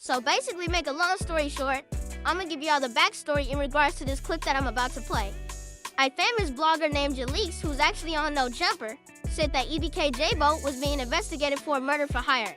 So basically, make a long story short, I'm gonna give y'all the backstory in regards to this clip that I'm about to play. A famous blogger named Jaleec, who's actually on No Jumper, said that EBK jaaybo was being investigated for murder for hire.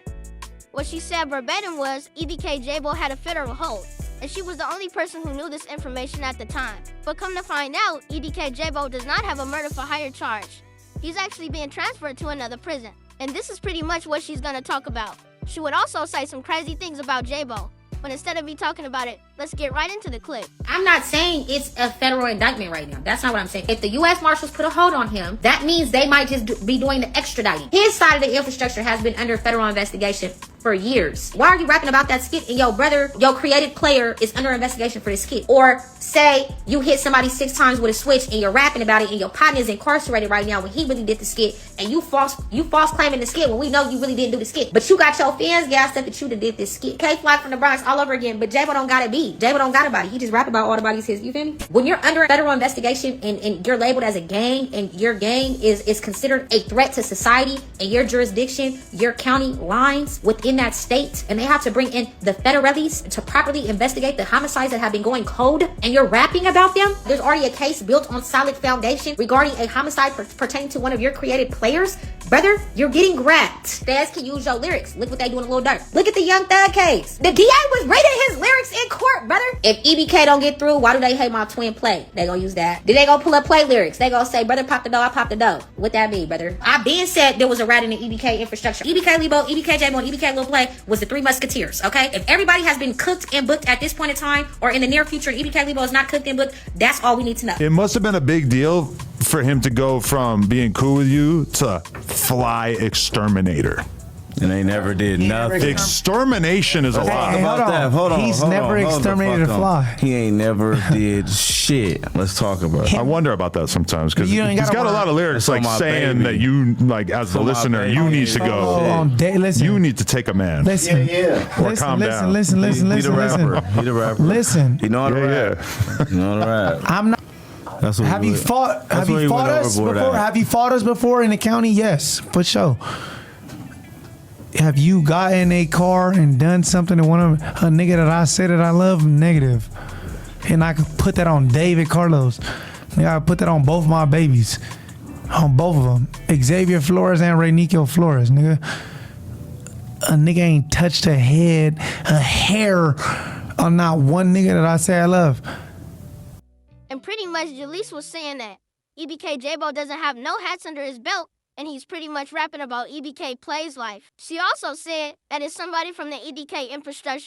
What she said verbatim was EBK jaaybo had a federal hold, and she was the only person who knew this information at the time. But come to find out, EBK jaaybo does not have a murder for hire charge. He's actually being transferred to another prison. And this is pretty much what she's gonna talk about. She would also say some crazy things about jaaybo. But instead of me talking about it, let's get right into the clip. I'm not saying it's a federal indictment right now. That's not what I'm saying. If the U.S. Marshals put a hold on him, that means they might just be doing the extraditing. His side of the infrastructure has been under federal investigation for years. Why are you rapping about that skit and your brother, your created player, is under investigation for this skit? Or say you hit somebody 6 times with a switch and you're rapping about it and your partner is incarcerated right now when he really did the skit, and you false claiming the skit when we know you really didn't do the skit. But you got your fans gassed up that you did this skit. K-Fly from the Bronx all over again, but jaaybo don't gotta be. jaaybo don't got a body. He just rap about all the bodies his. You feel me? When you're under federal investigation and you're labeled as a gang, and your gang is considered a threat to society and your jurisdiction, your county lines within that state, and they have to bring in the federales to properly investigate the homicides that have been going cold, and you're rapping about them, there's already a case built on solid foundation regarding a homicide pertaining to one of your created players, brother, you're getting grabbed. Feds can use your lyrics. Look what they doing a little dirt. Look at the Young Thug case. The DA was reading his lyrics in court, brother. If EBK don't get through, why do they hate my twin play? They gonna use that. Then they gonna pull up play lyrics. They gonna say, brother, pop the dough, I pop the dough. What that mean, brother? I been said there was a rat in the EBK infrastructure. EBK Lebo, EBK jaaybo, and EBK Lil Play was the 3 musketeers, okay? If everybody has been cooked and booked at this point in time, or in the near future, EBK Lebo is not cooked and booked, that's all we need to know. It must have been a big deal for him to go from being cool with you to fly exterminator. And they never did nothing. Extermination is a lot. Hold on. He's never exterminated a fly. He ain't never did shit. Let's talk about it. I wonder about that sometimes, because You ain't he's got a lot of lyrics like saying that you, like, as the listener, you need to go. Listen. You need to take a man. Listen. Or calm down. Listen. He the rapper. He the rapper. Listen. He know how to rap. He know how to rap. I'm not. That's what Have you fought us before? Have you fought us before in the county? Yes, for sure. Have you got in a car and done something to one of a nigga that I said that I love? Negative. And I could put that on David Carlos. Nigga, I put that on both my babies. On both of them. Xavier Flores and Raynico Flores, nigga. A nigga ain't touched a head, a hair on not one nigga that I say I love. And pretty much Jaleec was saying that EBK jaaybo doesn't have no hats under his belt, and he's pretty much rapping about EBK Play's life. She also said that it's somebody from the EBK infrastructure